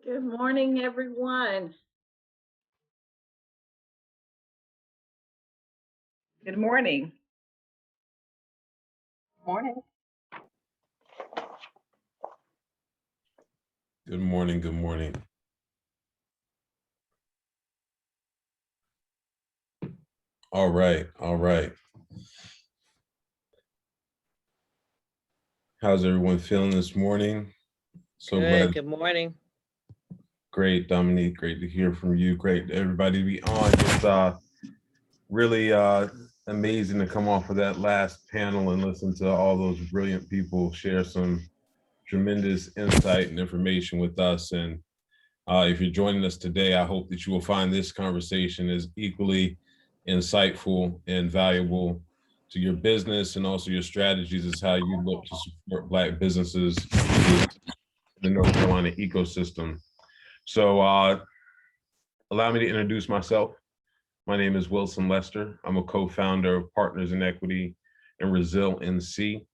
Good morning, everyone. Good morning. Morning. Good morning. Good morning. All right. All right. How's everyone feeling this morning? So glad. Good morning. Great, Dominique. Great to hear from you. Great, everybody to be on. It's really amazing to come off of that last panel and listen to all those brilliant people share some tremendous insight and information with us. And if you're joining us today, I hope that you will find this conversation as equally insightful and valuable to your business and also your strategies as how you look to support Black businesses in the North Carolina ecosystem. So allow me to introduce myself. My name is Wilson Lester. I'm a co-founder of Partners in Equity and Resil NC.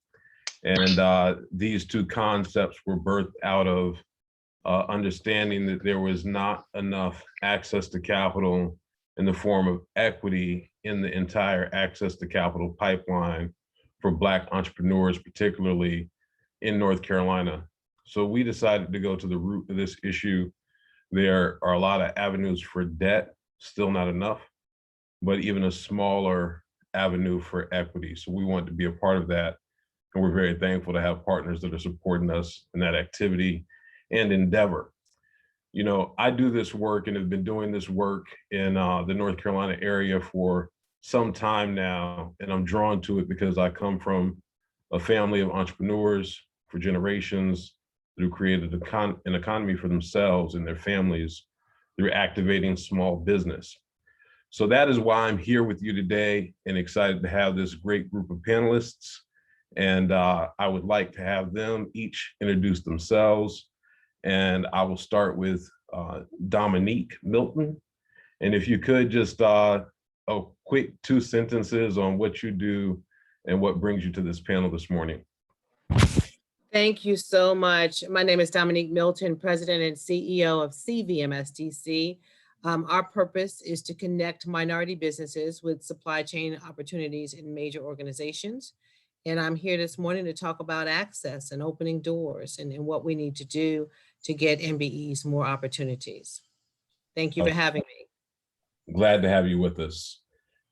And these two concepts were birthed out of understanding that there was not enough access to capital in the form of equity in the entire access to capital pipeline for Black entrepreneurs, particularly in North Carolina. So we decided to go to the root of this issue. There are a lot of avenues for debt, still not enough, but even a smaller avenue for equity. So we want to be a part of that. And we're very thankful to have partners that are supporting us in that activity and endeavor. You know, I do this work and have been doing this work in the North Carolina area for some time now. And I'm drawn to it because I come from a family of entrepreneurs for generations who created an economy for themselves and their families through activating small business. So that is why I'm here with you today and excited to have this great group of panelists. And I would like to have them each introduce themselves. And I will start with Dominique Milton. And if you could just a quick 2 sentences on what you do and what brings you to this panel this morning. Thank you so much. My name is Dominique Milton, President and CEO of CVMSDC. Our purpose is to connect minority businesses with supply chain opportunities in major organizations. And I'm here this morning to talk about access and opening doors and what we need to do to get MBEs more opportunities. Thank you for having me. Glad to have you with us.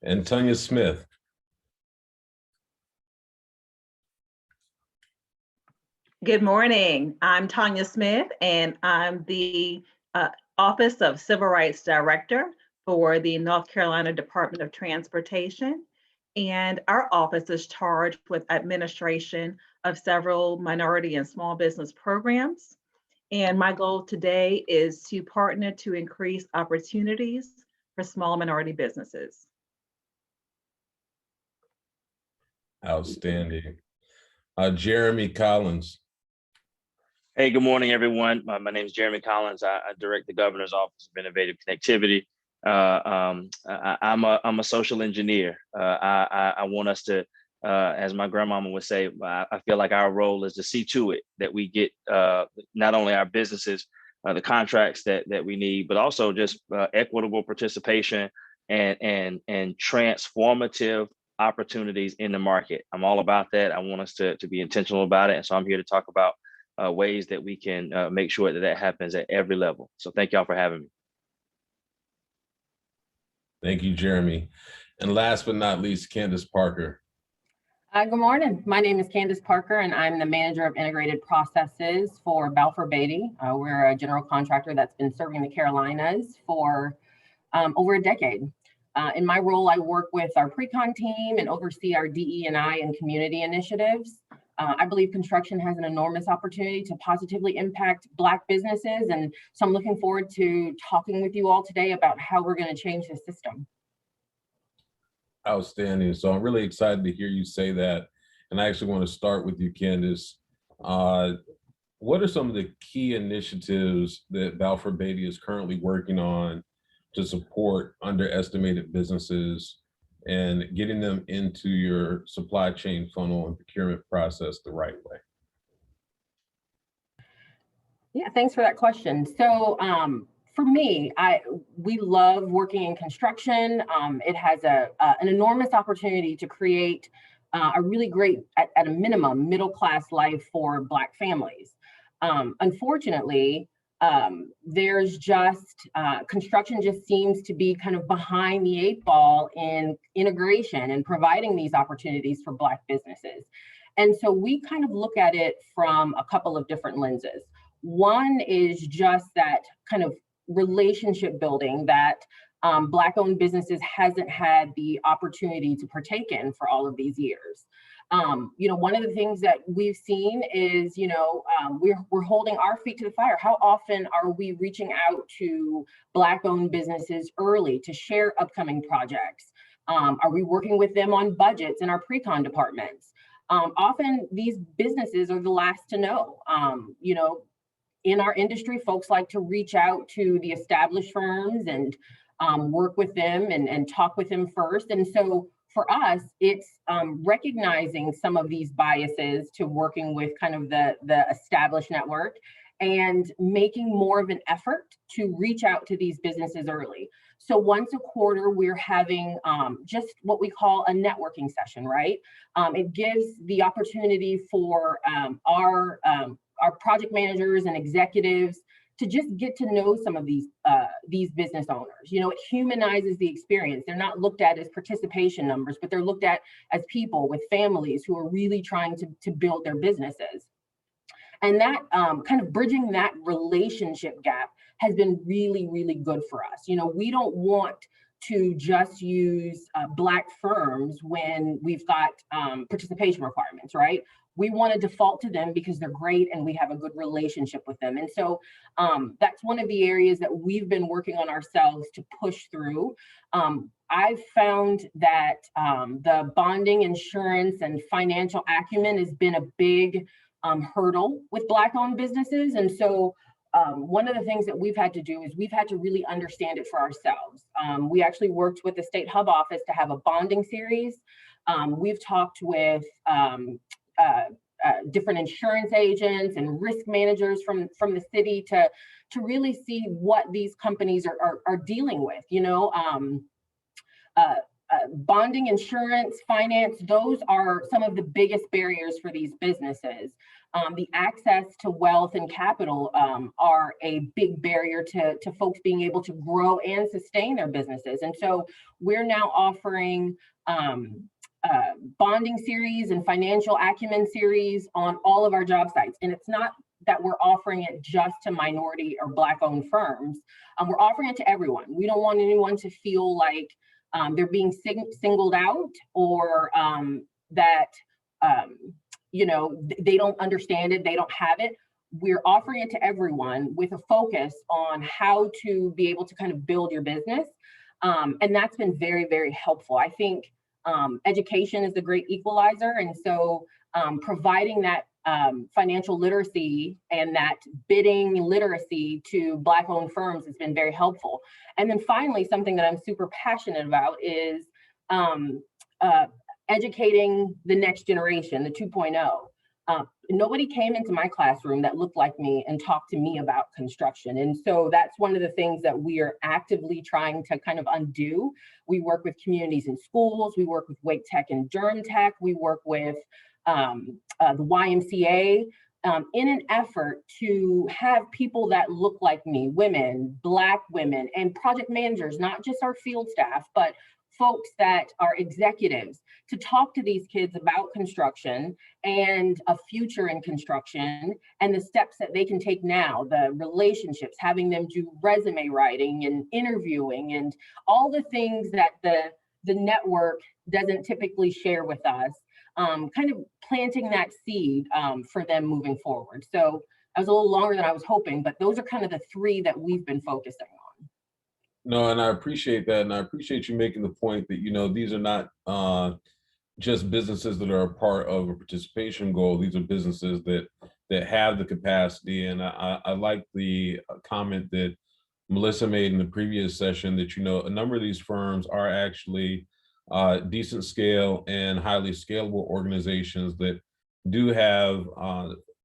And Tanya Smith. Good morning. I'm Tanya Smith, and I'm the Office of Civil Rights Director for the North Carolina Department of Transportation. And our office is charged with administration of several minority and small business programs. And my goal today is to partner to increase opportunities for small minority businesses. Outstanding. Jeremy Collins. Hey, good morning, everyone. My name is Jeremy Collins. I direct the Governor's Office of Innovative Connectivity. I'm a social engineer. I want us to, as my grandmama would say, I feel like our role is to see to it that we get not only our businesses, the contracts that we need, but also just equitable participation and transformative opportunities in the market. I'm all about that. I want us to be intentional about it. And so I'm here to talk about ways that we can make sure that happens at every level. So thank y'all for having me. Thank you, Jeremy. And last but not least, Candice Parker. Good morning. My name is Candice Parker, and I'm the Manager of Integrated Processes for Balfour Beatty. We're a general contractor that's been serving the Carolinas for over a decade. In my role, I work with our pre-con team and oversee our DE&I and community initiatives. I believe construction has an enormous opportunity to positively impact Black businesses. And so I'm looking forward to talking with you all today about how we're going to change the system. Outstanding. So I'm really excited to hear you say that And I actually want to start with you, Candice. What are some of the key initiatives that Balfour Beatty is currently working on to support underestimated businesses and getting them into your supply chain funnel and procurement process the right way? Yeah, thanks for that question. So for me, we love working in construction. It has an enormous opportunity to create a really great, at a minimum, middle-class life for Black families. Unfortunately, there's just, construction just seems to be kind of behind the 8 ball in integration and providing these opportunities for Black businesses. And so we kind of look at it from a couple of different lenses. One is just that kind of relationship building that Black-owned businesses hasn't had the opportunity to partake in for all of these years. One of the things that we've seen is, we're holding our feet to the fire. How often are we reaching out to Black-owned businesses early to share upcoming projects? Are we working with them on budgets in our pre-con departments? Often these businesses are the last to know. In our industry, folks like to reach out to the established firms and work with them and talk with them first. And so for us, it's recognizing some of these biases to working with kind of the established network and making more of an effort to reach out to these businesses early. So once a quarter, we're having just what we call a networking session, right? It gives the opportunity for our project managers and executives to just get to know some of these business owners. It humanizes the experience. They're not looked at as participation numbers, but they're looked at as people with families who are really trying to build their businesses. And that kind of bridging that relationship gap has been really, really good for us. We don't want to just use Black firms when we've got participation requirements, right? We want to default to them because they're great and we have a good relationship with them. And so that's one of the areas that we've been working on ourselves to push through. I've found that the bonding, insurance, and financial acumen has been a big hurdle with Black-owned businesses. And so one of the things that we've had to do is we've had to really understand it for ourselves. We actually worked with the State Hub Office to have a bonding series. We've talked with different insurance agents and risk managers from the city to really see what these companies are dealing with. Bonding, insurance, finance, those are some of the biggest barriers for these businesses. The access to wealth and capital are a big barrier to folks being able to grow and sustain their businesses. And so we're now offering bonding series and financial acumen series on all of our job sites. And it's not that we're offering it just to minority or Black-owned firms. We're offering it to everyone. We don't want anyone to feel like they're being singled out or that they don't understand it, they don't have it. We're offering it to everyone with a focus on how to be able to kind of build your business. And that's been very, very helpful. I think education is a great equalizer. And so providing that financial literacy and that bidding literacy to Black-owned firms has been very helpful. And then finally, something that I'm super passionate about is educating the next generation, the 2.0. Nobody came into my classroom that looked like me and talked to me about construction. And so that's one of the things that we are actively trying to kind of undo. We work with communities in schools, we work with Wake Tech and Durham Tech, we work with the YMCA in an effort to have people that look like me, women, Black women, and project managers, not just our field staff, but folks that are executives, to talk to these kids about construction and a future in construction and the steps that they can take now, the relationships, having them do resume writing and interviewing and all the things that the network doesn't typically share with us, kind of planting that seed for them moving forward. So I was a little longer than I was hoping, but those are kind of the 3 that we've been focusing on. No, and I appreciate that. And I appreciate you making the point that, these are not just businesses that are a part of a participation goal. These are businesses that have the capacity. And I like the comment that Melissa made in the previous session that, you know, a number of these firms are actually decent scale and highly scalable organizations that do have,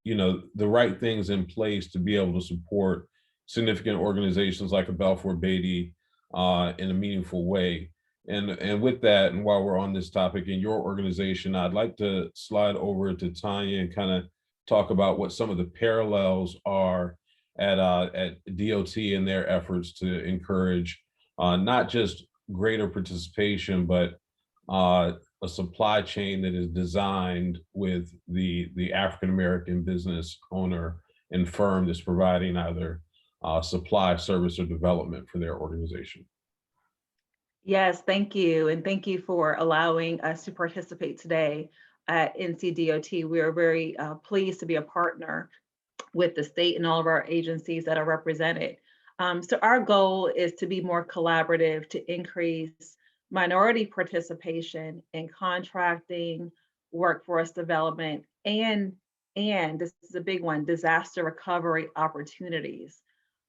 you know, the right things in place to be able to support significant organizations like a Balfour Beatty in a meaningful way. And with that, and while we're on this topic in your organization, I'd like to slide over to Tanya and kind of talk about what some of the parallels are at DOT and their efforts to encourage not just greater participation, but a supply chain that is designed with the African American business owner and firm that's providing either supply, service, or development for their organization. Yes, thank you. And thank you for allowing us to participate today at NCDOT. We are very pleased to be a partner with the state and all of our agencies that are represented. So our goal is to be more collaborative, to increase minority participation in contracting, workforce development, and this is a big one, disaster recovery opportunities.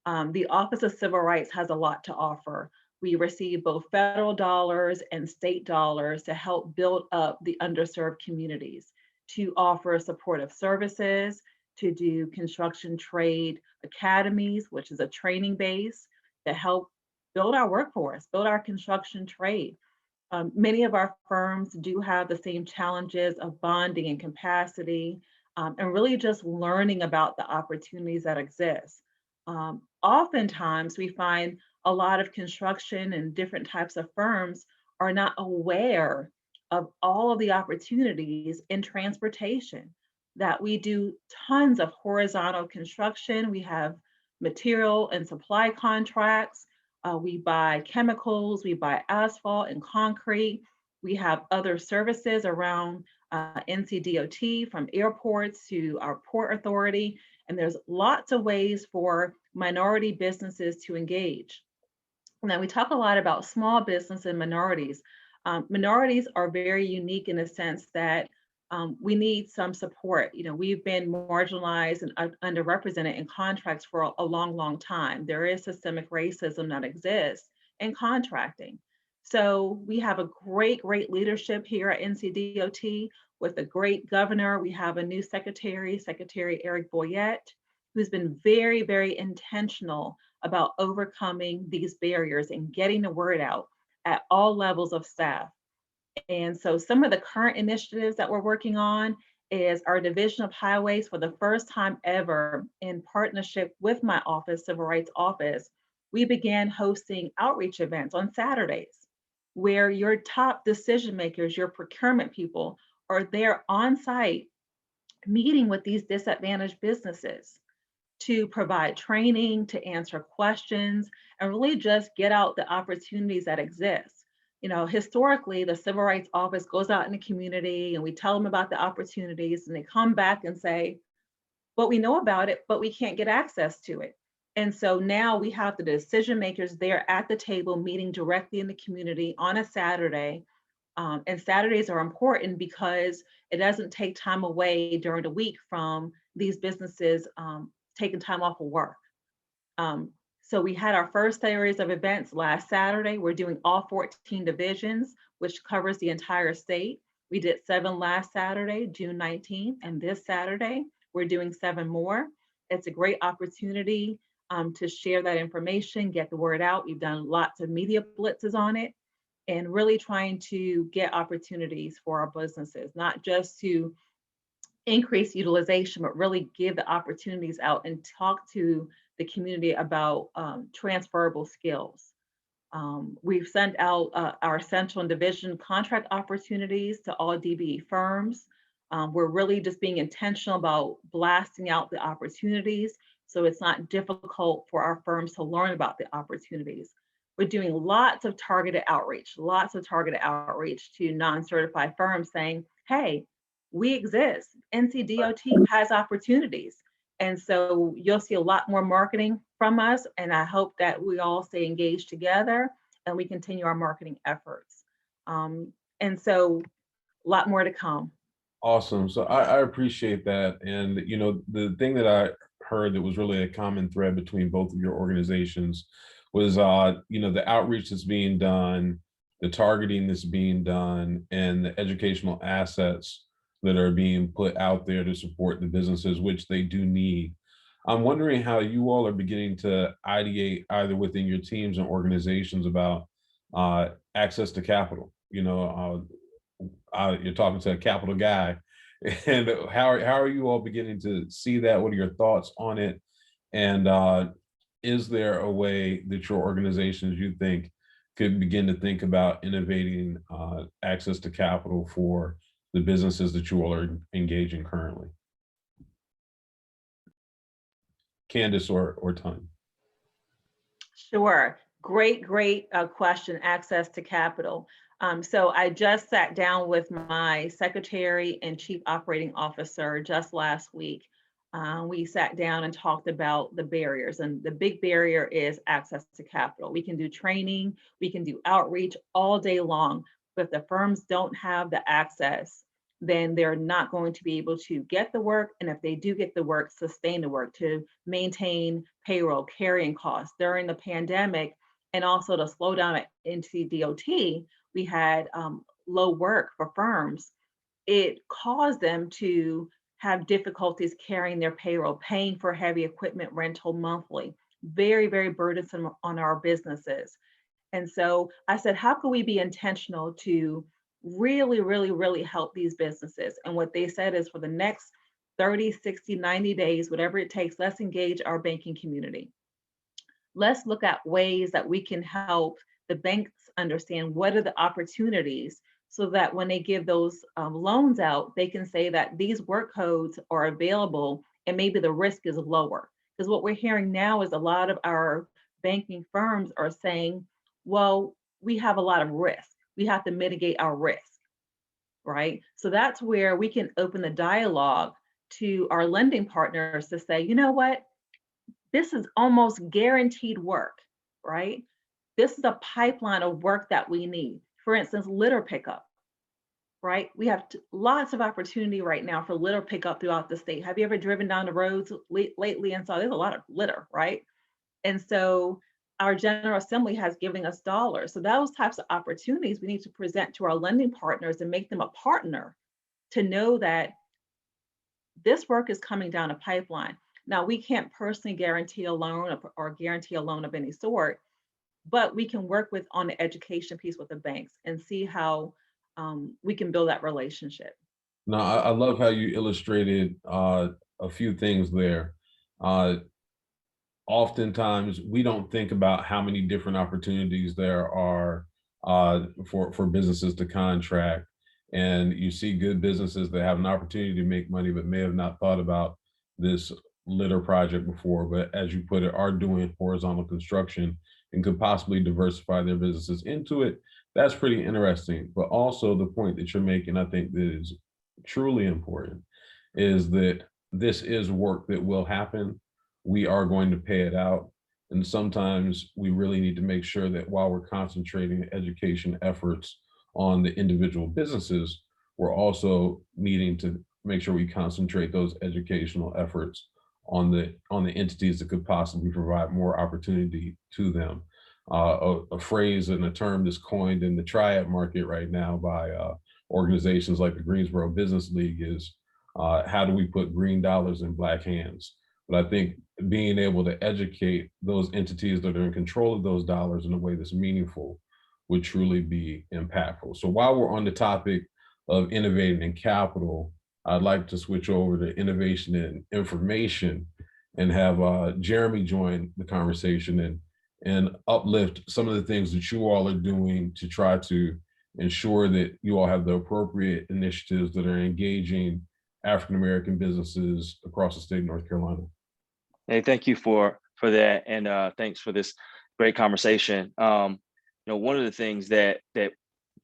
The Office of Civil Rights has a lot to offer. We receive both federal dollars and state dollars to help build up the underserved communities, to offer supportive services, to do construction trade academies, which is a training base to help build our workforce, build our construction trade. Many of our firms do have the same challenges of bonding and capacity, and really just learning about the opportunities that exist. Oftentimes we find a lot of construction and different types of firms are not aware of all of the opportunities in transportation, that we do tons of horizontal construction. We have material and supply contracts. We buy chemicals, we buy asphalt and concrete. We have other services around NCDOT, from airports to our port authority. And there's lots of ways for minority businesses to engage. Now, we talk a lot about small business and minorities. Minorities are very unique in the sense that we need some support. You know, we've been marginalized and underrepresented in contracts for a long, long time. There is systemic racism that exists in contracting. So we have a great leadership here at NCDOT with a great governor. We have a new secretary, Secretary Eric Boyette, who's been very, very intentional about overcoming these barriers and getting the word out at all levels of staff. And so some of the current initiatives that we're working on is our Division of Highways. For the first time ever, in partnership with my office, Civil Rights Office, we began hosting outreach events on Saturdays, where your top decision makers, your procurement people, are there on site meeting with these disadvantaged businesses to provide training, to answer questions, and really just get out the opportunities that exist. You know, historically, the Civil Rights Office goes out in the community and we tell them about the opportunities, and they come back and say, well, we know about it, but we can't get access to it. And so now we have the decision makers there at the table meeting directly in the community on a Saturday. And Saturdays are important because it doesn't take time away during the week from these businesses taking time off of work. So we had our first series of events last Saturday. We're doing all 14 divisions, which covers the entire state. We did 7 last Saturday, June 19th, and this Saturday, we're doing 7 more. It's a great opportunity to share that information, get the word out. We've done lots of media blitzes on it, and really trying to get opportunities for our businesses, not just to increase utilization, but really give the opportunities out and talk to the community about transferable skills. We've sent out our central and division contract opportunities to all DBE firms. We're really just being intentional about blasting out the opportunities so it's not difficult for our firms to learn about the opportunities. We're doing lots of targeted outreach to non-certified firms saying, hey, we exist. NCDOT has opportunities. And so you'll see a lot more marketing from us. And I hope that we all stay engaged together and we continue our marketing efforts. And so lot more to come. Awesome. So I appreciate that. And, you know, the thing that I heard that was really a common thread between both of your organizations was, you know, the outreach that's being done, the targeting that's being done, and the educational assets that are being put out there to support the businesses, which they do need. I'm wondering how you all are beginning to ideate either within your teams and organizations about access to capital. You know, you're talking to a capital guy, and how are you all beginning to see that? What are your thoughts on it? And is there a way that your organizations, you think, could begin to think about innovating access to capital for the businesses that you all are engaging currently? Candice or Tanya? Sure. Great question, access to capital. So I just sat down with my secretary and chief operating officer just last week. We sat down and talked about the barriers, and the big barrier is access to capital. We can do training, we can do outreach all day long, but if the firms don't have the access, then they're not going to be able to get the work. And if they do get the work, sustain the work to maintain payroll, carrying costs. During the pandemic, and also the slowdown at NCDOT, we had low work for firms. It caused them to have difficulties carrying their payroll, paying for heavy equipment rental monthly. Very, very burdensome on our businesses. And so I said, how can we be intentional to really help these businesses? And what they said is, for the next 30, 60, 90 days, whatever it takes, let's engage our banking community. Let's look at ways that we can help the banks understand what are the opportunities, so that when they give those loans out, they can say that these work codes are available and maybe the risk is lower. Because what we're hearing now is a lot of our banking firms are saying, well, we have a lot of risk. We have to mitigate our risk, right? So that's where we can open the dialogue to our lending partners to say, you know what, this is almost guaranteed work, right? This is a pipeline of work that we need. For instance, litter pickup, right? We have lots of opportunity right now for litter pickup throughout the state. Have you ever driven down the roads lately and saw there's a lot of litter, right? And so our General Assembly has given us dollars. So those types of opportunities we need to present to our lending partners and make them a partner to know that this work is coming down a pipeline. Now, we can't personally guarantee a loan or guarantee a loan of any sort, but we can work with on the education piece with the banks and see how we can build that relationship. Now, I love how you illustrated a few things there. Oftentimes, we don't think about how many different opportunities there are for businesses to contract. And you see good businesses that have an opportunity to make money, but may have not thought about this litter project before, but as you put it, are doing horizontal construction and could possibly diversify their businesses into it. That's pretty interesting. But also the point that you're making, I think that is truly important, is that this is work that will happen. We are going to pay it out. And sometimes we really need to make sure that while we're concentrating education efforts on the individual businesses, we're also needing to make sure we concentrate those educational efforts on the entities that could possibly provide more opportunity to them. A phrase and a term that's coined in the triad market right now by organizations like the Greensboro Business League is, how do we put green dollars in Black hands? But I think being able to educate those entities that are in control of those dollars in a way that's meaningful would truly be impactful. So while we're on the topic of innovating in capital, I'd like to switch over to innovation and information and have Jeremy join the conversation and uplift some of the things that you all are doing to try to ensure that you all have the appropriate initiatives that are engaging African-American businesses across the state of North Carolina. Hey, thank you for that, and thanks for this great conversation. You know, one of the things that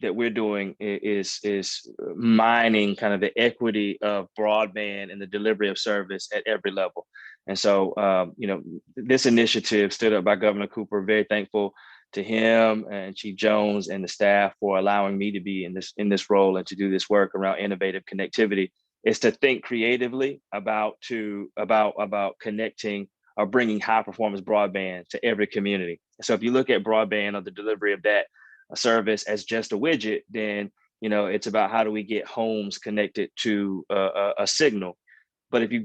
we're doing is mining kind of the equity of broadband and the delivery of service at every level. And so, you know, this initiative stood up by Governor Cooper, very thankful to him and Chief Jones and the staff for allowing me to be in this role and to do this work around innovative connectivity, is to think creatively about connecting or bringing high performance broadband to every community. So if you look at broadband or the delivery of that service as just a widget, then it's about how do we get homes connected to a signal. But if you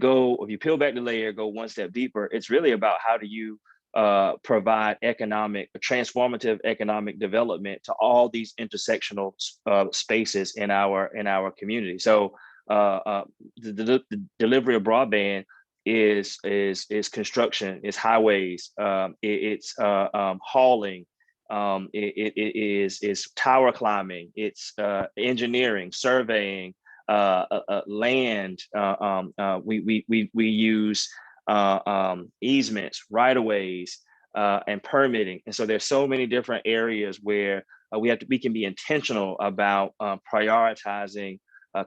peel back the layer, go one step deeper, it's really about how do you provide transformative economic development to all these intersectional spaces in our community. So the delivery of broadband is construction, it's highways, it's hauling, it is tower climbing, it's engineering, surveying, land. We use easements, right-of-ways, and permitting. And so there's so many different areas where we can be intentional about prioritizing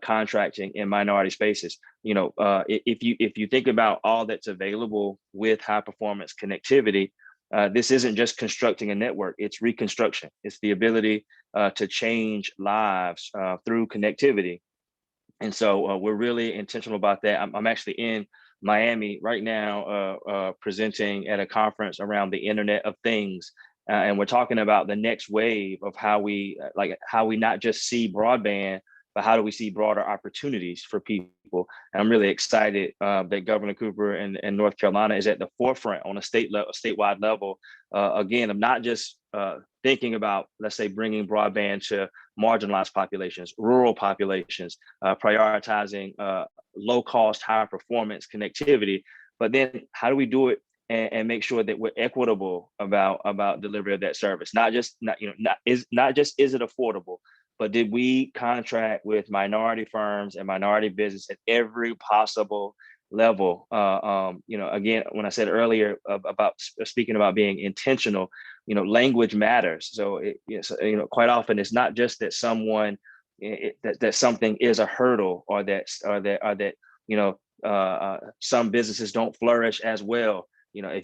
contracting in minority spaces. If you think about all that's available with high performance connectivity, this isn't just constructing a network, it's reconstruction. It's the ability to change lives through connectivity. And so we're really intentional about that. I'm actually in Miami right now presenting at a conference around the Internet of Things. And we're talking about the next wave of how we not just see broadband, but how do we see broader opportunities for people? And I'm really excited that Governor Cooper and North Carolina is at the forefront on a statewide level. Again, I'm not just thinking about, let's say, bringing broadband to marginalized populations, rural populations, prioritizing low cost, high performance connectivity, but then how do we do it and make sure that we're equitable about delivery of that service? Not just is it affordable, but did we contract with minority firms and minority business at every possible level? Again, when I said earlier about speaking about being intentional, language matters. So quite often it's not just that someone that something is a hurdle or that some businesses don't flourish as well. My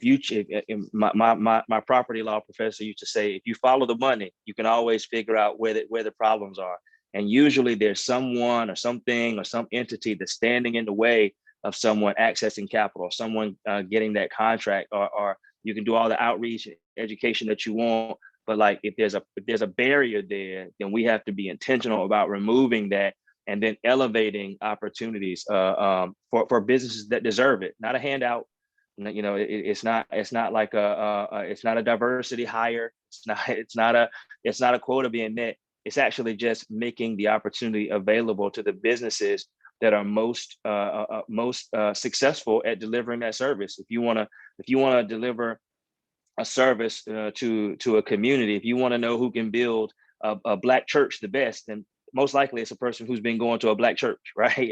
property law professor used to say, if you follow the money, you can always figure out where the problems are. And usually there's someone or something or some entity that's standing in the way of someone accessing capital, someone getting that contract, or you can do all the outreach and education that you want. But like if there's a barrier there, then we have to be intentional about removing that and then elevating opportunities for businesses that deserve it, not a handout. It's not like it's not a diversity hire. It's not a quota being met. It's actually just making the opportunity available to the businesses that are most successful at delivering that service. If you want to deliver a service to a community, if you want to know who can build a Black church the best, then most likely it's a person who's been going to a Black church, right?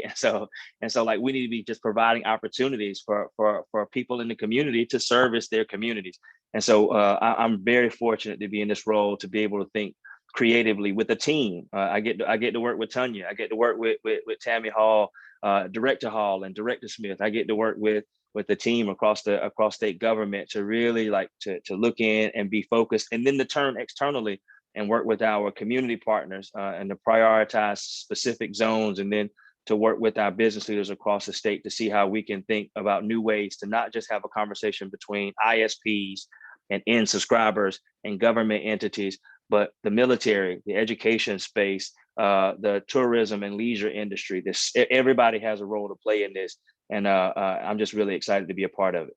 And so like we need to be just providing opportunities for people in the community to service their communities. And so I'm very fortunate to be in this role, to be able to think creatively with a team. I get to work with Tanya. I get to work with Tammy Hall, Director Hall, and Director Smith. I get to work with the team across state government to really to look in and be focused, and then to turn externally and work with our community partners and to prioritize specific zones, and then to work with our business leaders across the state to see how we can think about new ways to not just have a conversation between ISPs and end subscribers and government entities, but the military, the education space, the tourism and leisure industry. Everybody has a role to play in this, and I'm just really excited to be a part of it.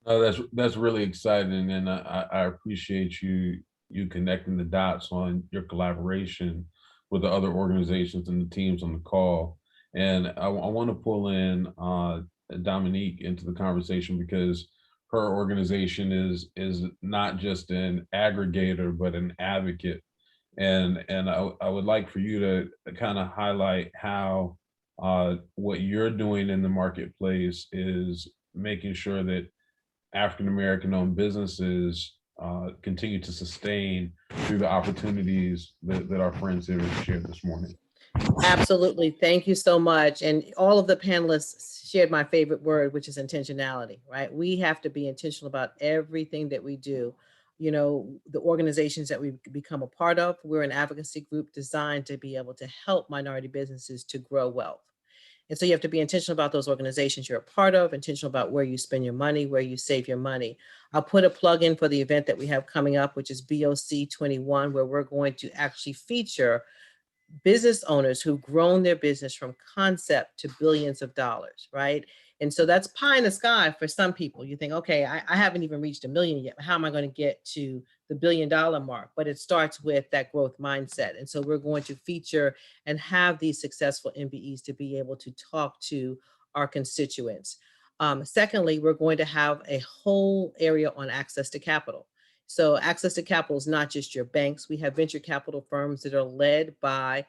Oh, that's really exciting, and I appreciate you connecting the dots on your collaboration with the other organizations and the teams on the call. And I want to pull in Dominique into the conversation, because her organization is not just an aggregator, but an advocate. And I would like for you to kind of highlight how what you're doing in the marketplace is making sure that African-American owned businesses continue to sustain through the opportunities that our friends here have shared this morning. Absolutely. Thank you so much. And all of the panelists shared my favorite word, which is intentionality, right? We have to be intentional about everything that we do. you know, the organizations that we've become a part of. We're an advocacy group designed to be able to help minority businesses to grow wealth. And so you have to be intentional about those organizations you're a part of, intentional about where you spend your money, where you save your money. I'll put a plug in for the event that we have coming up, which is BOC 21, where we're going to actually feature business owners who've grown their business from concept to billions of dollars, right? And so that's pie in the sky for some people. You think, okay, I haven't even reached $1 million yet. How am I going to get to the $1 billion mark? But it starts with that growth mindset. And so we're going to feature and have these successful MBEs to be able to talk to our constituents. Secondly, we're going to have a whole area on access to capital. So access to capital is not just your banks. We have venture capital firms that are led by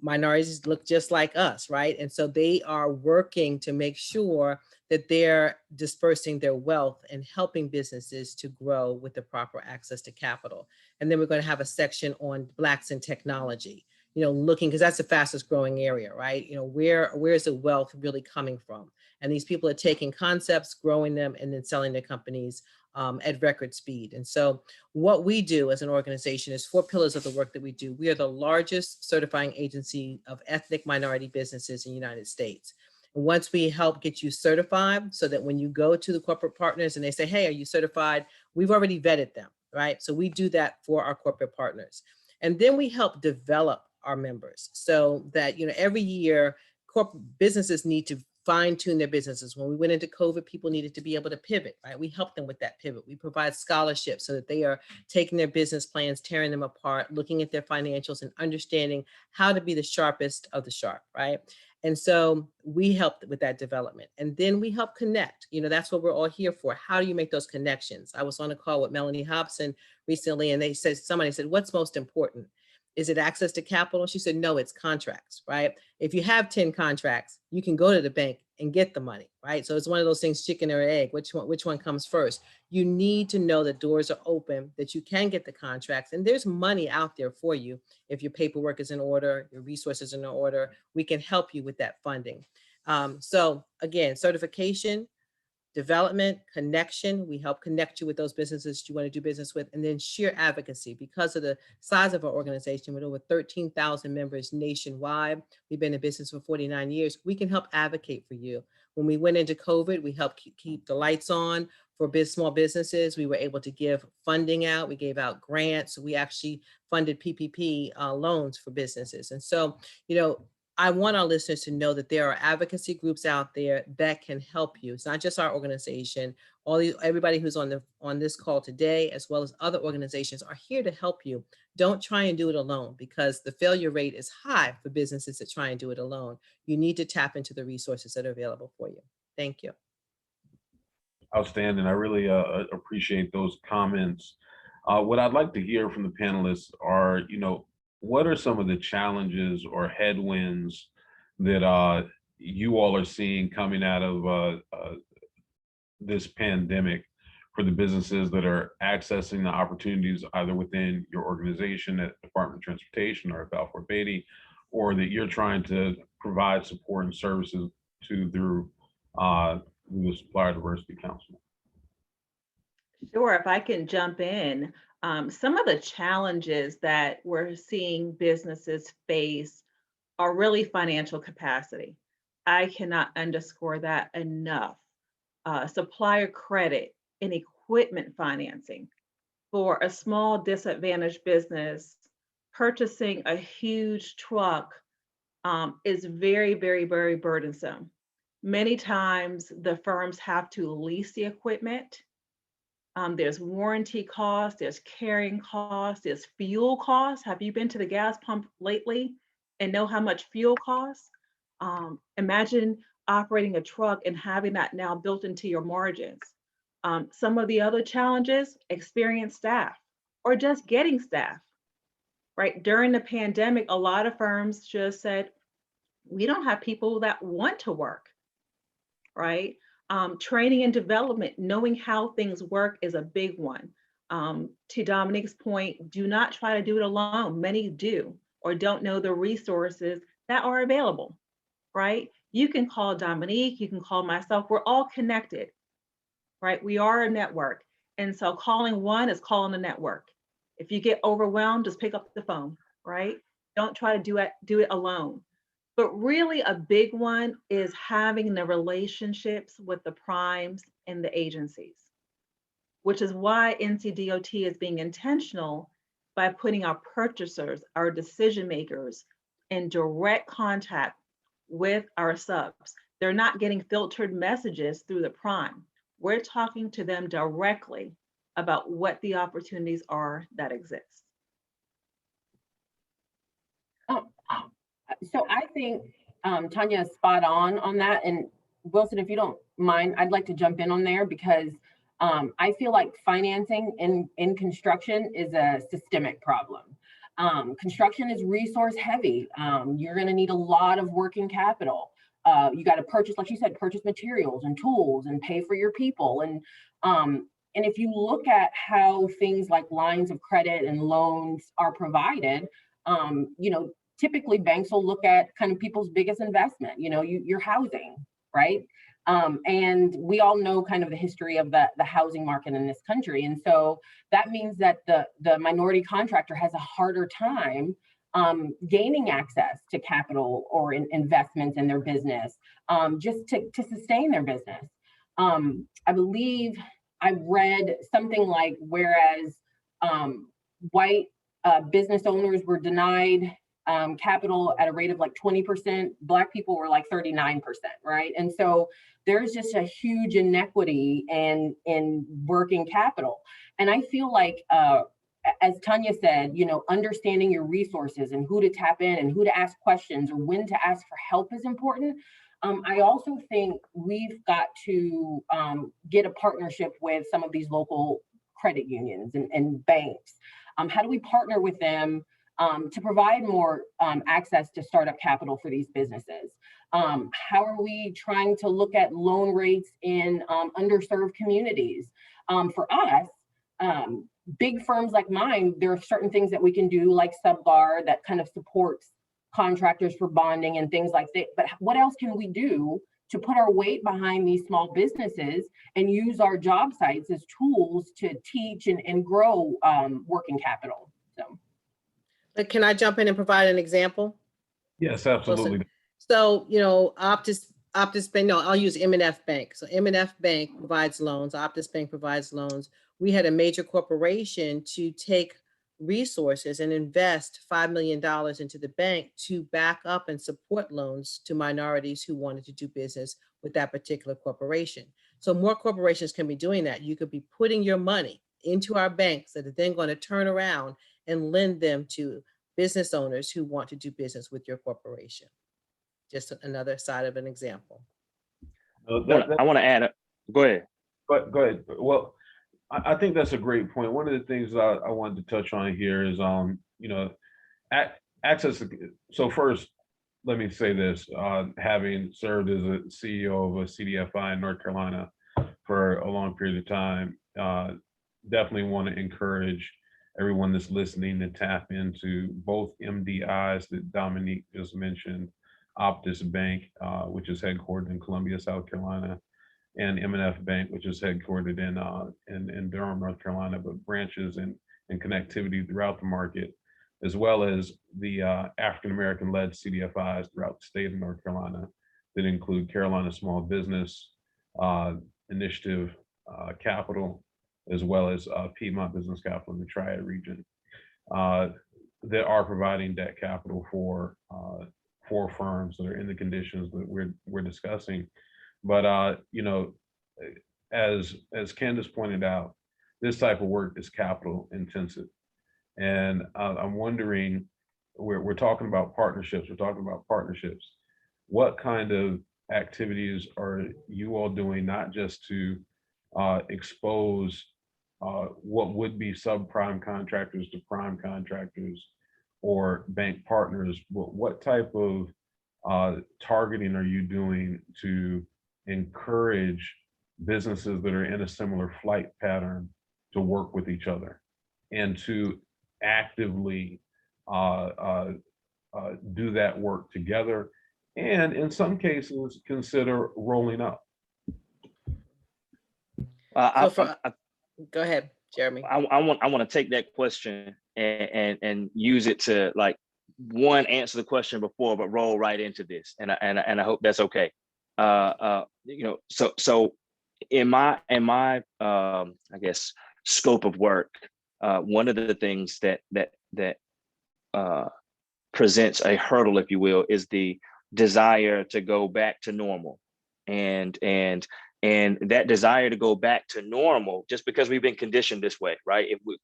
minorities, look just like us, right? And so they are working to make sure that they're dispersing their wealth and helping businesses to grow with the proper access to capital. And then we're going to have a section on Blacks in technology, you know, looking, because that's the fastest growing area, right? You know, where's the wealth really coming from? And these people are taking concepts, growing them, and then selling their companies at record speed. And so what we do as an organization is 4 pillars of the work that we do. We are the largest certifying agency of ethnic minority businesses in the United States. And once we help get you certified, so that when you go to the corporate partners and they say, hey, are you certified? We've already vetted them, right? So we do that for our corporate partners. And then we help develop our members so that, you know, every year corporate businesses need to fine tune their businesses. When we went into COVID, people needed to be able to pivot, right? We help them with that pivot. We provide scholarships so that they are taking their business plans, tearing them apart, looking at their financials and understanding how to be the sharpest of the sharp, right? And so we help with that development. And then we help connect. You know, that's what we're all here for. How do you make those connections? I was on a call with Melanie Hobson recently, and somebody said, what's most important? Is it access to capital? She said, no, it's contracts, right? If you have 10 contracts, you can go to the bank and get the money, right? So it's one of those things, chicken or egg, which one comes first? You need to know that doors are open, that you can get the contracts, and there's money out there for you. If your paperwork is in order, your resources are in order, we can help you with that funding. So again, certification, development, connection. We help connect you with those businesses you want to do business with, and then sheer advocacy. Because of the size of our organization, with over 13,000 members nationwide, we've been in business for 49 years. We can help advocate for you. When we went into COVID, we helped keep the lights on for small businesses. We were able to give funding out. We gave out grants. We actually funded PPP loans for businesses. And so, you know, I want our listeners to know that there are advocacy groups out there that can help you. It's not just our organization. Everybody who's on this call today, as well as other organizations, are here to help you. Don't try and do it alone, because the failure rate is high for businesses that try and do it alone. You need to tap into the resources that are available for you. Thank you. Outstanding. I really appreciate those comments. What I'd like to hear from the panelists are, you know, what are some of the challenges or headwinds that you all are seeing coming out of this pandemic for the businesses that are accessing the opportunities either within your organization at Department of Transportation or at Balfour Beatty, or that you're trying to provide support and services to through the Supplier Diversity Council? Sure, if I can jump in. Some of the challenges that we're seeing businesses face are really financial capacity. I cannot underscore that enough. Supplier credit and equipment financing. For a small disadvantaged business, purchasing a huge truck is very, very, very burdensome. Many times the firms have to lease the equipment. There's warranty costs, there's carrying costs, there's fuel costs. Have you been to the gas pump lately and know how much fuel costs? Imagine operating a truck and having that now built into your margins. Some of the other challenges, experienced staff or just getting staff, right? During the pandemic, a lot of firms just said, we don't have people that want to work, right? Training and development, knowing how things work is a big one. To Dominique's point, do not try to do it alone. Many do or don't know the resources that are available, right? You can call Dominique, you can call myself, we're all connected, right? We are a network. And so calling one is calling the network. If you get overwhelmed, just pick up the phone, right? Don't try to do it alone. But really a big one is having the relationships with the primes and the agencies, which is why NCDOT is being intentional by putting our purchasers, our decision makers in direct contact with our subs. They're not getting filtered messages through the prime. We're talking to them directly about what the opportunities are that exist. So I think Tanya is spot on that. And Wilson, if you don't mind, I'd like to jump in on there because I feel like financing in construction is a systemic problem. Construction is resource heavy. You're going to need a lot of working capital. You got to purchase, like you said, purchase materials and tools and pay for your people. And if you look at how things like lines of credit and loans are provided, typically banks will look at kind of people's biggest investment, your housing, right? And we all know kind of the history of the housing market in this country. And so that means that the minority contractor has a harder time gaining access to capital or investments in their business, just to sustain their business. I believe I read something like, whereas white business owners were denied capital at a rate of like 20%, Black people were like 39%, right? And so there's just a huge inequity in working capital. And I feel like, as Tanya said, understanding your resources and who to tap in and who to ask questions or when to ask for help is important. I also think we've got to get a partnership with some of these local credit unions and banks. How do we partner with them to provide more access to startup capital for these businesses? How are we trying to look at loan rates in underserved communities? For us, big firms like mine, there are certain things that we can do, like Subgar, that kind of supports contractors for bonding and things like that. But what else can we do to put our weight behind these small businesses and use our job sites as tools to teach and grow working capital? But can I jump in and provide an example? Yes, absolutely. So, Optus Bank, no, I'll use M&F Bank. So M&F Bank provides loans, Optus Bank provides loans. We had a major corporation to take resources and invest $5 million into the bank to back up and support loans to minorities who wanted to do business with that particular corporation. So more corporations can be doing that. You could be putting your money into our banks that are then going to turn around and lend them to business owners who want to do business with your corporation. Just another side of an example. I want to add, go ahead. Go ahead. Well, I think that's a great point. One of the things I wanted to touch on here is, access. So first, let me say this, having served as a CEO of a CDFI in North Carolina for a long period of time, definitely want to encourage everyone that's listening to tap into both MDIs that Dominique just mentioned, Optus Bank, which is headquartered in Columbia, South Carolina, and M&F Bank, which is headquartered in Durham, North Carolina, but branches and connectivity throughout the market, as well as the African-American-led CDFIs throughout the state of North Carolina that include Carolina Small Business Initiative Capital, as well as Piedmont Business Capital in the Triad region, that are providing debt capital for firms that are in the conditions that we're discussing. But as Candice pointed out, this type of work is capital intensive, and I'm wondering, we're talking about partnerships. What kind of activities are you all doing, not just to expose what would be subprime contractors to prime contractors or bank partners, but what type of targeting are you doing to encourage businesses that are in a similar flight pattern to work with each other and to actively do that work together, and in some cases consider rolling up? Go Go ahead, Jeremy. I want to take that question and use it to like answer the question before, but roll right into this, and I hope that's okay. So in my I guess scope of work, one of the things that presents a hurdle, if you will, is the desire to go back to normal, and that desire to go back to normal, just because we've been conditioned this way, right? If we,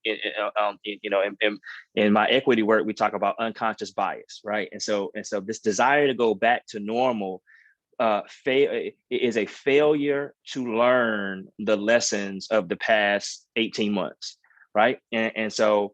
in my equity work, we talk about unconscious bias, right? And so this desire to go back to normal is a failure to learn the lessons of the past 18 months, right? And so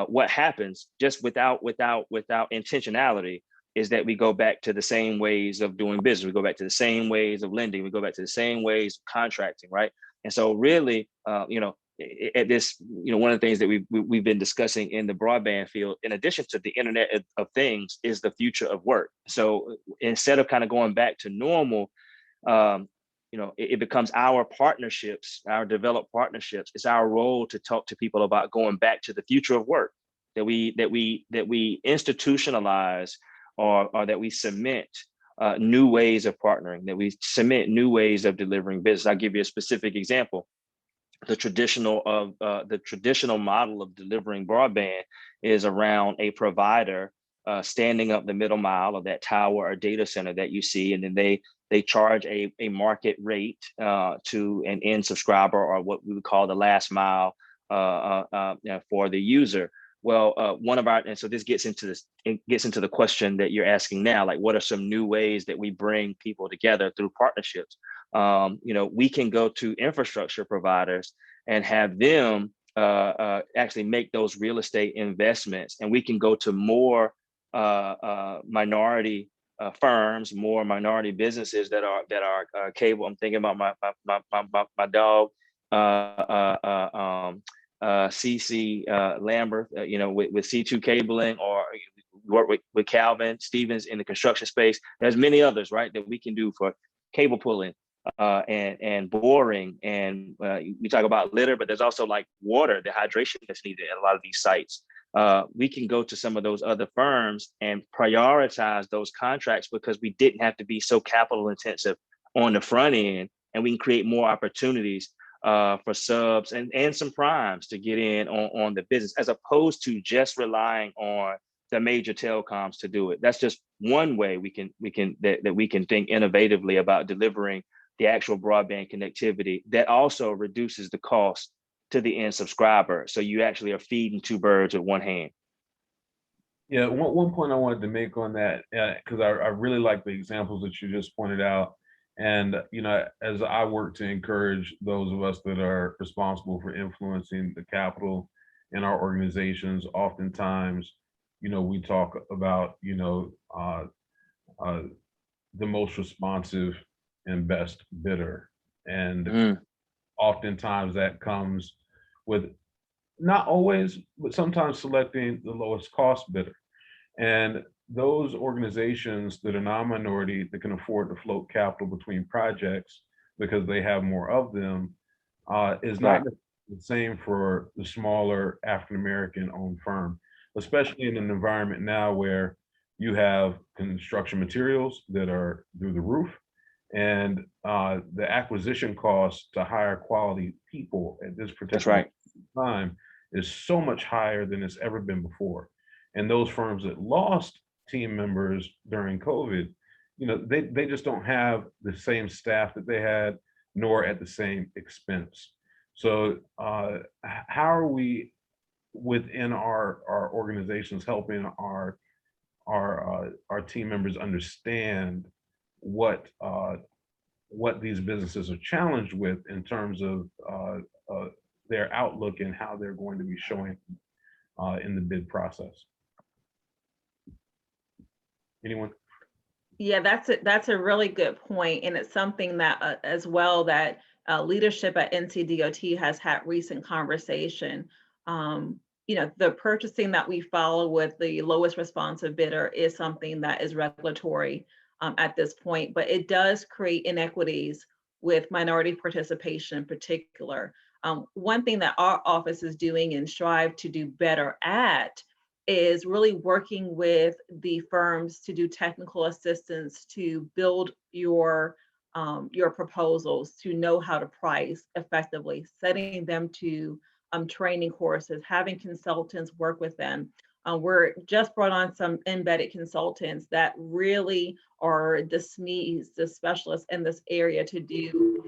what happens just without intentionality is that we go back to the same ways of doing business. We go back to the same ways of lending. We go back to the same ways of contracting, right? And so really, at this, one of the things that we've been discussing in the broadband field, in addition to the Internet of Things, is the future of work. So instead of kind of going back to normal, it becomes our partnerships, our developed partnerships. It's our role to talk to people about going back to the future of work, that we institutionalize or that we cement new ways of partnering, that we cement new ways of delivering business. I'll give you a specific example. The traditional model of delivering broadband is around a provider standing up the middle mile of that tower or data center that you see, and then they charge a market rate to an end subscriber, or what we would call the last mile for the user. Well, and so this gets into the question that you're asking now, like what are some new ways that we bring people together through partnerships? We can go to infrastructure providers and have them actually make those real estate investments, and we can go to more minority firms, more minority businesses that are cable. I'm thinking about my dog, CC Lambert, with C2 cabling, or work with Calvin Stevens in the construction space. There's many others, right, that we can do for cable pulling and boring. And we talk about litter, but there's also like water, the hydration that's needed at a lot of these sites. We can go to some of those other firms and prioritize those contracts because we didn't have to be so capital intensive on the front end, and we can create more opportunities for subs and some primes to get in on the business, as opposed to just relying on the major telecoms to do it. That's just one way we can think innovatively about delivering the actual broadband connectivity that also reduces the cost to the end subscriber. So you actually are feeding two birds with one hand. Yeah, one point I wanted to make on that, because I really like the examples that you just pointed out. And, as I work to encourage those of us that are responsible for influencing the capital in our organizations, oftentimes, we talk about, the most responsive and best bidder. And oftentimes that comes with, not always, but sometimes selecting the lowest cost bidder. And those organizations that are non-minority, that can afford to float capital between projects because they have more of them, is not the same for the smaller African-American owned firm, especially in an environment now where you have construction materials that are through the roof, and the acquisition cost to hire quality people at this particular time is so much higher than it's ever been before. And those firms that lost team members during COVID, they just don't have the same staff that they had, nor at the same expense. So how are we within our organizations helping our team members understand what these businesses are challenged with in terms of their outlook and how they're going to be showing in the bid process? Anyone? Yeah, that's a really good point, and it's something that as well that leadership at NCDOT has had recent conversation. The purchasing that we follow with the lowest responsive bidder is something that is regulatory at this point, but it does create inequities with minority participation in particular. One thing that our office is doing and strive to do better at is really working with the firms to do technical assistance to build your proposals, to know how to price effectively, setting them to training courses, having consultants work with them. We're just brought on some embedded consultants that really are the SMEs, the specialists in this area, to do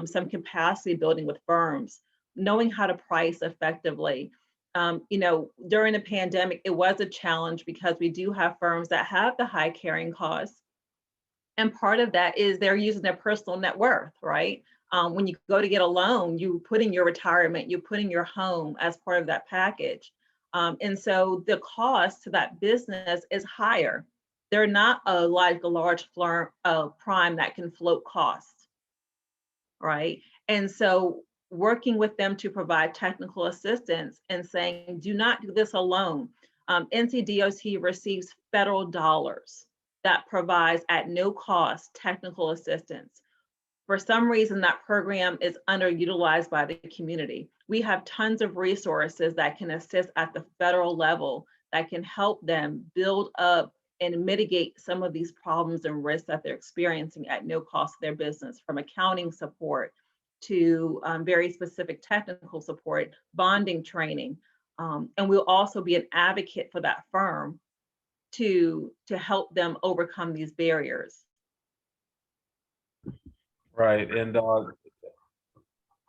some capacity building with firms, knowing how to price effectively. During the pandemic, it was a challenge because we do have firms that have the high carrying costs. And part of that is they're using their personal net worth, right? When you go to get a loan, you put in your retirement, you put in your home as part of that package. And so the cost to that business is higher. They're not like a large firm, prime that can float costs, right? And so working with them to provide technical assistance and saying, do not do this alone. NCDOT receives federal dollars that provides at no cost technical assistance. For some reason, that program is underutilized by the community. We have tons of resources that can assist at the federal level that can help them build up and mitigate some of these problems and risks that they're experiencing at no cost to their business, from accounting support to very specific technical support, bonding training. And we'll also be an advocate for that firm to help them overcome these barriers. Right, and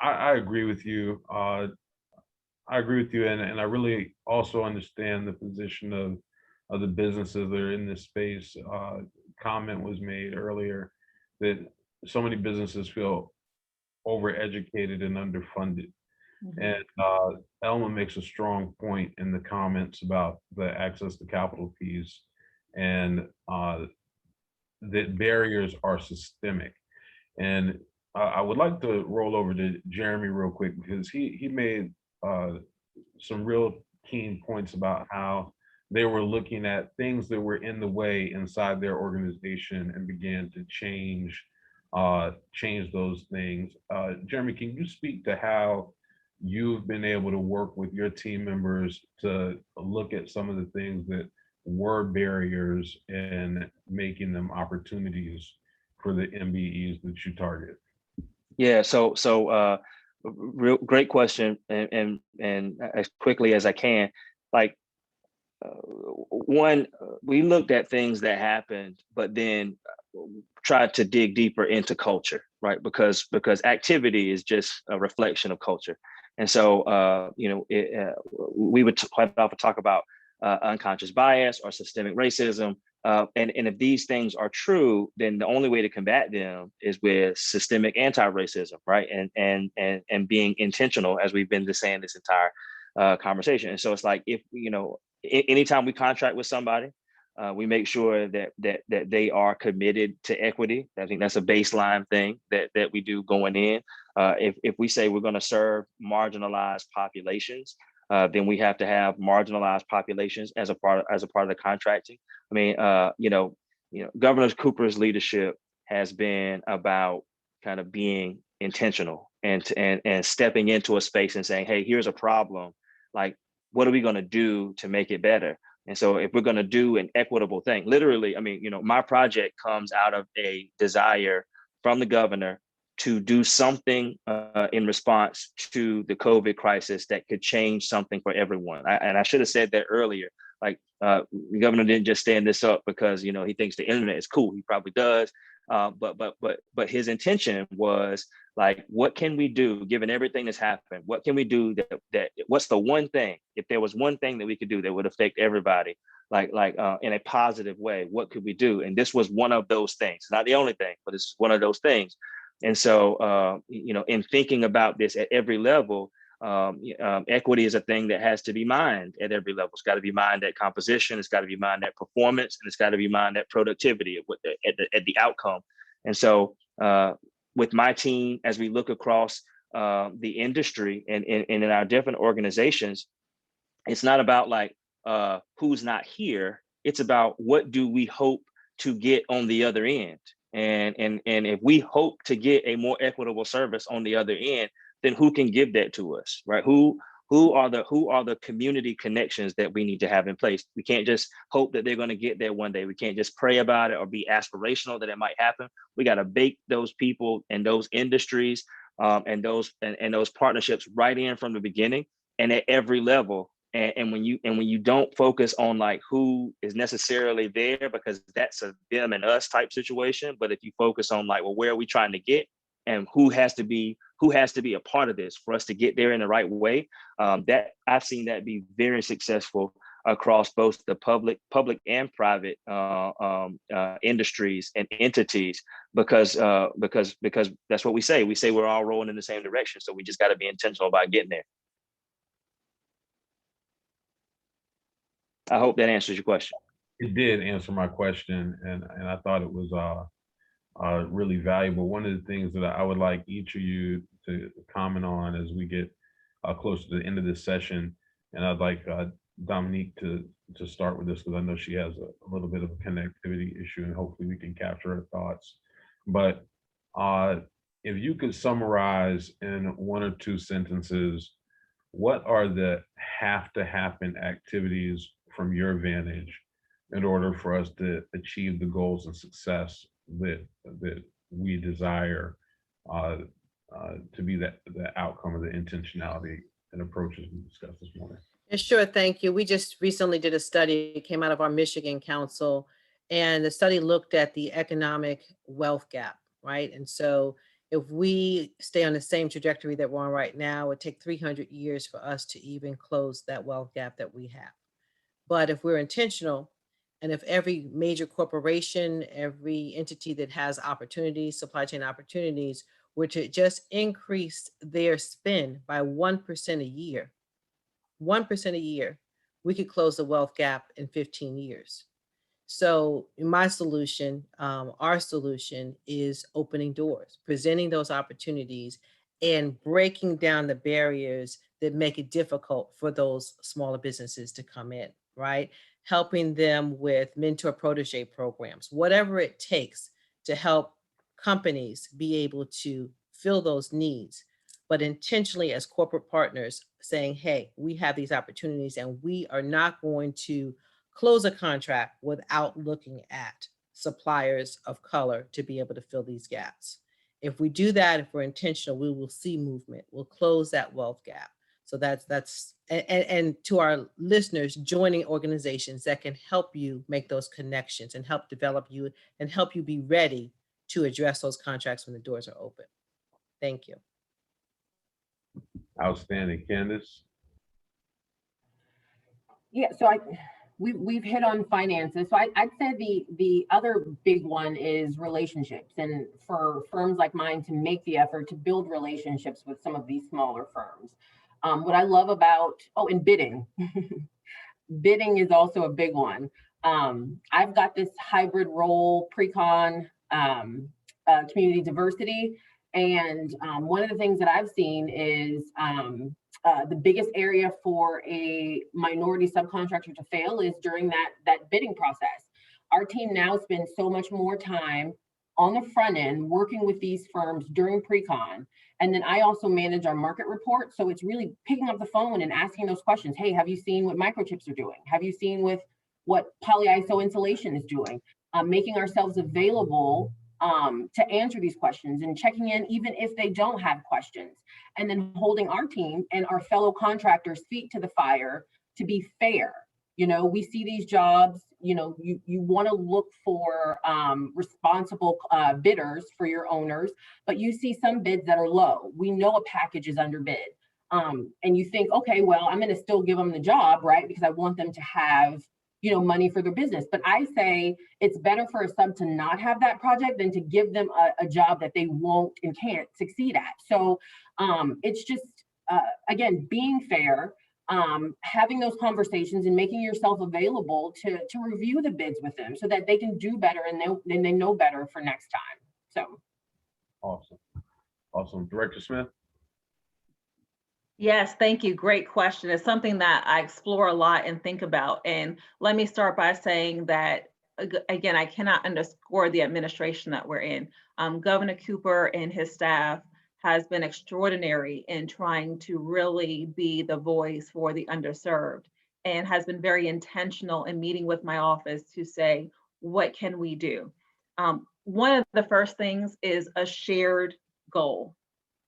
I agree with you. I agree with you, and I really also understand the position of the businesses that are in this space. Comment was made earlier that so many businesses feel overeducated and underfunded. Mm-hmm. And Elma makes a strong point in the comments about the access to capital piece, and that barriers are systemic. And I would like to roll over to Jeremy real quick, because he made some real keen points about how they were looking at things that were in the way inside their organization and began to change those things. Jeremy, can you speak to how you've been able to work with your team members to look at some of the things that were barriers and making them opportunities for the MBEs that you target? Yeah, so real great question, and as quickly as I can, like one, we looked at things that happened, but then tried to dig deeper into culture, right? Because activity is just a reflection of culture, and so we would quite often talk about unconscious bias or systemic racism. And if these things are true, then the only way to combat them is with systemic anti-racism, right? And being intentional, as we've been saying this entire conversation. And so it's like, if anytime we contract with somebody, we make sure that they are committed to equity. I think that's a baseline thing that we do going in. If we say we're going to serve marginalized populations, then we have to have marginalized populations as a part of the contracting. I mean, Governor Cooper's leadership has been about kind of being intentional and stepping into a space and saying, hey, here's a problem. Like, what are we going to do to make it better? And so if we're going to do an equitable thing, literally, I mean, my project comes out of a desire from the governor to do something in response to the COVID crisis that could change something for everyone. And I should have said that earlier. Like, the governor didn't just stand this up because he thinks the internet is cool. He probably does, but his intention was like, what can we do given everything that's happened? What can we do that what's the one thing? If there was one thing that we could do that would affect everybody, like in a positive way, what could we do? And this was one of those things. Not the only thing, but it's one of those things. And so, in thinking about this at every level, equity is a thing that has to be mined at every level. It's got to be mined at composition. It's got to be mined at performance, and it's got to be mined at productivity at the outcome. And so, with my team, as we look across the industry and in our different organizations, it's not about like who's not here. It's about what do we hope to get on the other end. And if we hope to get a more equitable service on the other end, then who can give that to us, right? Who are the community connections that we need to have in place? We can't just hope that they're going to get there one day. We can't just pray about it or be aspirational that it might happen. We got to bake those people and those industries and those partnerships right in from the beginning and at every level. And when you don't focus on like who is necessarily there, because that's a them and us type situation, but if you focus on like, well, where are we trying to get, and who has to be a part of this for us to get there in the right way, that I've seen that be very successful across both the public and private industries and entities, because that's what we say. We say we're all rolling in the same direction, so we just got to be intentional about getting there. I hope that answers your question. It did answer my question, and I thought it was really valuable. One of the things that I would like each of you to comment on as we get close to the end of this session, and I'd like Dominique to start with this, because I know she has a little bit of a connectivity issue, and hopefully we can capture her thoughts. But if you could summarize in 1 or 2 sentences, what are the have to happen activities from your vantage in order for us to achieve the goals and success that we desire to be the outcome of the intentionality and approaches we discussed this morning? And sure, thank you. We just recently did a study. It came out of our Michigan Council, and the study looked at the economic wealth gap, right? And so if we stay on the same trajectory that we're on right now, it would take 300 years for us to even close that wealth gap that we have. But if we're intentional, and if every major corporation, every entity that has opportunities, supply chain opportunities, were to just increase their spend by 1% a year, 1% a year, we could close the wealth gap in 15 years. So my solution, our solution, is opening doors, presenting those opportunities, and breaking down the barriers that make it difficult for those smaller businesses to come in, right? Helping them with mentor protege programs, whatever it takes to help companies be able to fill those needs, but intentionally as corporate partners saying, hey, we have these opportunities and we are not going to close a contract without looking at suppliers of color to be able to fill these gaps. If we do that, if we're intentional, we will see movement. We'll close that wealth gap. So that's and to our listeners, joining organizations that can help you make those connections and help develop you and help you be ready to address those contracts when the doors are open. Thank you. Outstanding. Candice? Yeah, so we've hit on finances. So I'd say the other big one is relationships, and for firms like mine to make the effort to build relationships with some of these smaller firms. What I love about, and bidding. Bidding is also a big one. I've got this hybrid role, pre-con, community diversity. And one of the things that I've seen is the biggest area for a minority subcontractor to fail is during that bidding process. Our team now spends so much more time on the front end working with these firms during pre-con. And then I also manage our market report. So it's really picking up the phone and asking those questions. Hey, have you seen what microchips are doing? Have you seen what polyiso insulation is doing? Making ourselves available to answer these questions and checking in even if they don't have questions. And then holding our team and our fellow contractors' feet to the fire to be fair. You know, we see these jobs, you know, you want to look for responsible bidders for your owners, but you see some bids that are low. We know a package is underbid. And you think, okay, well, I'm going to still give them the job, right? Because I want them to have, you know, money for their business. But I say it's better for a sub to not have that project than to give them a job that they won't and can't succeed at. So it's just, again, being fair, having those conversations and making yourself available to review the bids with them so that they can do better and they know better for next time. So. Awesome. Director Smith? Yes, thank you. Great question. It's something that I explore a lot and think about. And let me start by saying that, again, I cannot underscore the administration that we're in. Governor Cooper and his staff has been extraordinary in trying to really be the voice for the underserved, and has been very intentional in meeting with my office to say, what can we do? One of the first things is a shared goal.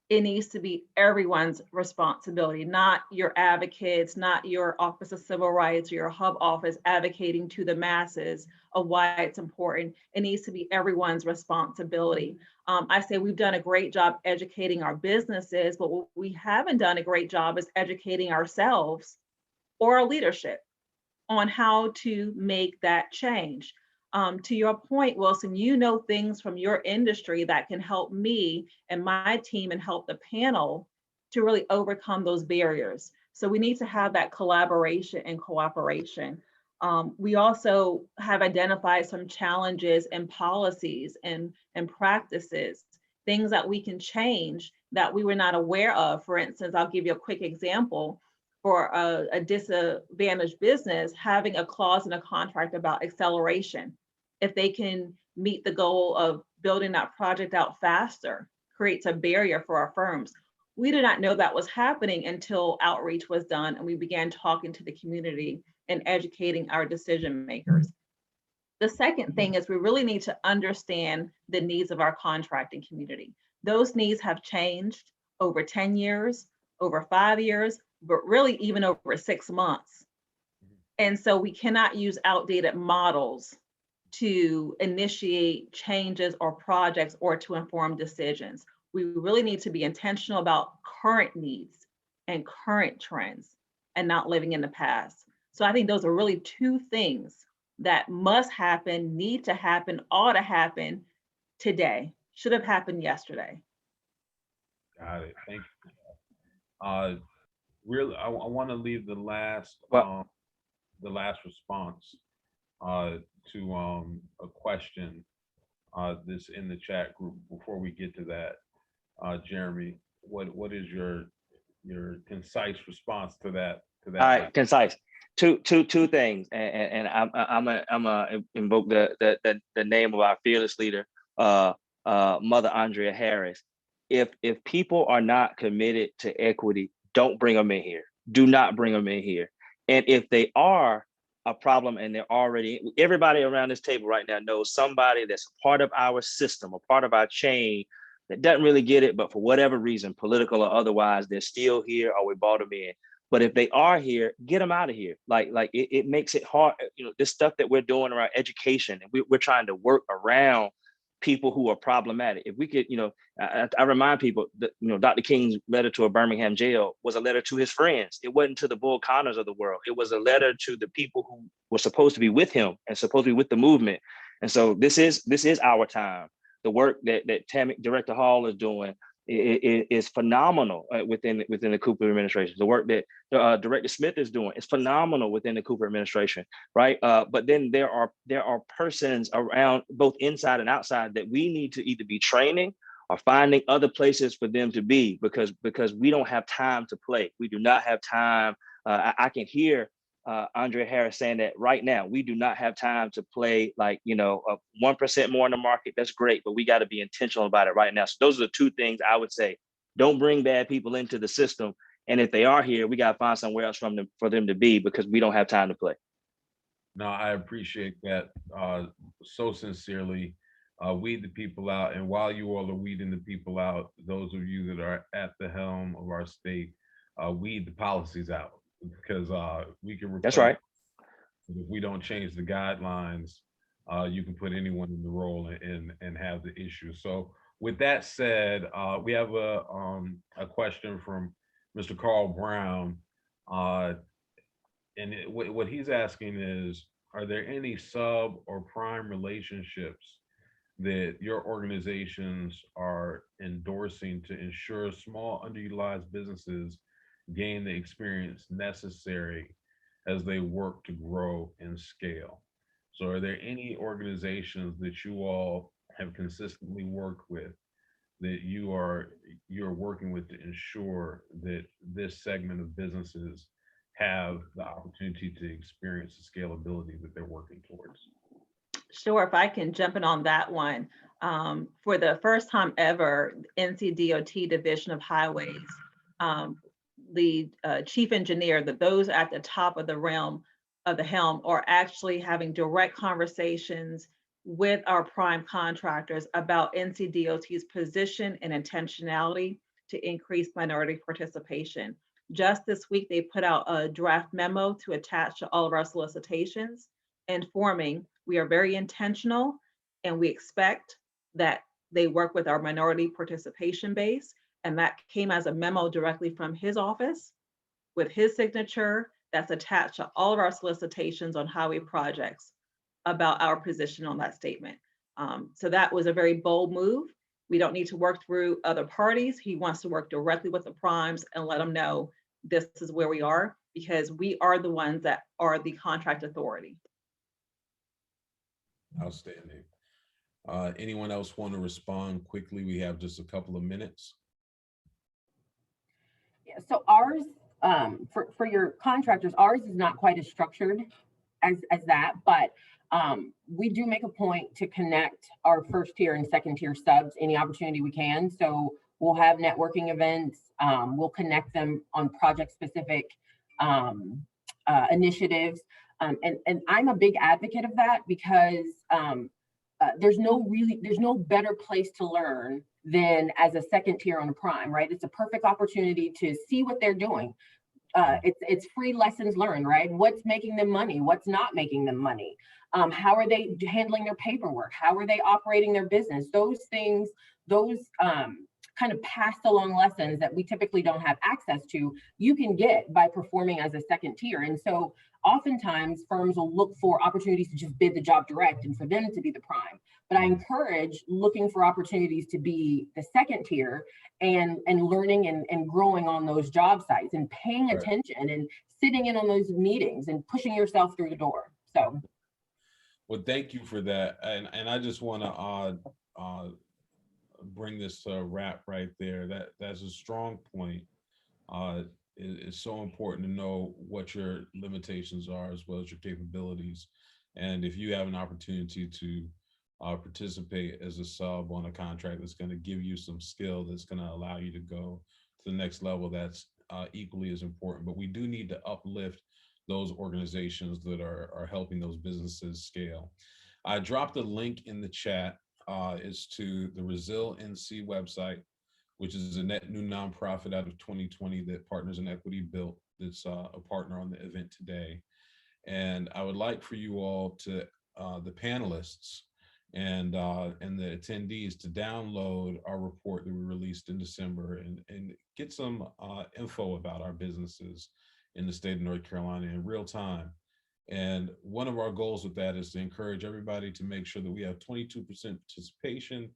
It needs to be everyone's responsibility, not your advocates, not your Office of Civil Rights or your hub office advocating to the masses of why it's important. It needs to be everyone's responsibility. I say we've done a great job educating our businesses, but what we haven't done a great job is educating ourselves or our leadership on how to make that change. To your point, Wilson, you know things from your industry that can help me and my team and help the panel to really overcome those barriers. So we need to have that collaboration and cooperation. We also have identified some challenges and policies and practices, things that we can change that we were not aware of. For instance, I'll give you a quick example. For a disadvantaged business, having a clause in a contract about acceleration, if they can meet the goal of building that project out faster, creates a barrier for our firms. We did not know that was happening until outreach was done and we began talking to the community and educating our decision makers. The second thing is we really need to understand the needs of our contracting community. Those needs have changed over 10 years, over 5 years, but really even over 6 months. And so we cannot use outdated models to initiate changes or projects or to inform decisions. We really need to be intentional about current needs and current trends and not living in the past. So I think those are really two things that must happen, need to happen, ought to happen today, should have happened yesterday. Got it. Thank you. Really, I want to leave the last response to a question that's in the chat group. Before we get to that, Jeremy, what is your concise response to that? All right, concise. Two things, and I'm gonna invoke the name of our fearless leader, Mother Andrea Harris. If people are not committed to equity, don't bring them in here. Do not bring them in here. And if they are a problem and they're already, everybody around this table right now knows somebody that's part of our system, a part of our chain that doesn't really get it, but for whatever reason, political or otherwise, they're still here or we brought them in. But if they are here, get them out of here. Like it makes it hard. You know, this stuff that we're doing around education, and we're trying to work around people who are problematic. If we could, you know, I remind people that, you know, Dr. King's letter to a Birmingham jail was a letter to his friends. It wasn't to the Bull Connors of the world. It was a letter to the people who were supposed to be with him and supposed to be with the movement. And so this is our time. The work that Director Hall is doing is phenomenal within the Cooper administration. The work that Director Smith is doing is phenomenal within the Cooper administration, right? But then there are persons around both inside and outside that we need to either be training or finding other places for them to be, because we don't have time to play. We do not have time. I can hear Andrea Harris saying that right now. We do not have time to play like, you know, 1% more in the market. That's great, but we got to be intentional about it right now. So those are the two things I would say. Don't bring bad people into the system. And if they are here, we got to find somewhere else for them to be, because we don't have time to play. No, I appreciate that so sincerely. Weed the people out. And while you all are weeding the people out, those of you that are at the helm of our state, weed the policies out, because we can. That's right. If we don't change the guidelines, you can put anyone in the role and have the issue. So with that said, we have a question from Mr. Carl Brown. And what he's asking is, are there any sub or prime relationships that your organizations are endorsing to ensure small underutilized businesses gain the experience necessary as they work to grow and scale? So are there any organizations that you all have consistently worked with that you're working with to ensure that this segment of businesses have the opportunity to experience the scalability that they're working towards? Sure, if I can jump in on that one. For the first time ever, NCDOT Division of Highways, the chief engineer, that those at the top of the realm of the helm are actually having direct conversations with our prime contractors about NCDOT's position and intentionality to increase minority participation. Just this week, they put out a draft memo to attach to all of our solicitations, informing we are very intentional and we expect that they work with our minority participation base. And that came as a memo directly from his office with his signature that's attached to all of our solicitations on highway projects about our position on that statement. So that was a very bold move. We don't need to work through other parties. He wants to work directly with the primes and let them know this is where we are, because we are the ones that are the contract authority. Outstanding. Anyone else want to respond quickly? We have just a couple of minutes. Yeah, so ours, for your contractors, ours is not quite as structured as that, but we do make a point to connect our first tier and second tier subs any opportunity we can. So we'll have networking events, we'll connect them on project specific initiatives. And I'm a big advocate of that because there's no better place to learn than as a second tier on a prime, right? It's a perfect opportunity to see what they're doing. It's free lessons learned, right? What's making them money? What's not making them money? How are they handling their paperwork? How are they operating their business? Those things, those kind of passed along lessons that we typically don't have access to, you can get by performing as a second tier. And so oftentimes firms will look for opportunities to just bid the job direct and for them to be the prime. But I encourage looking for opportunities to be the second tier and learning and growing on those job sites and paying attention and sitting in on those meetings and pushing yourself through the door. So. Well, thank you for that. And I just want to bring this to a wrap right there. That's a strong point. It's so important to know what your limitations are as well as your capabilities. And if you have an opportunity to participate as a sub on a contract that's going to give you some skill that's going to allow you to go to the next level, that's equally as important. But we do need to uplift those organizations that are helping those businesses scale. I dropped a link in the chat. Is to the Resil NC website, which is a net new nonprofit out of 2020 that Partners in Equity built. That's a partner on the event today. And I would like for you all to, the panelists and the attendees, to download our report that we released in December and get some info about our businesses in the state of North Carolina in real time. And one of our goals with that is to encourage everybody to make sure that we have 22% participation,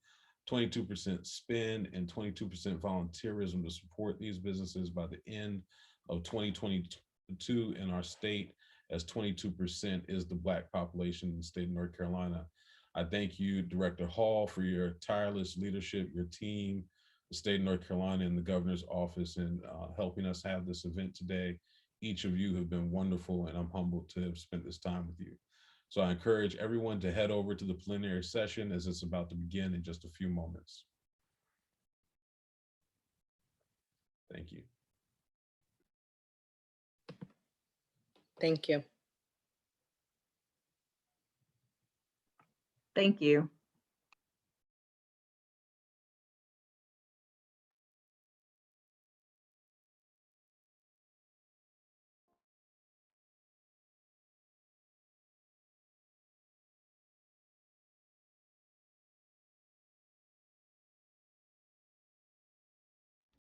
22% spend, and 22% volunteerism to support these businesses by the end of 2022 in our state, as 22% is the Black population in the state of North Carolina. I thank you, Director Hall, for your tireless leadership, your team, the state of North Carolina, and the governor's office in helping us have this event today. Each of you have been wonderful, and I'm humbled to have spent this time with you. So I encourage everyone to head over to the plenary session as it's about to begin in just a few moments. Thank you. Thank you. Thank you.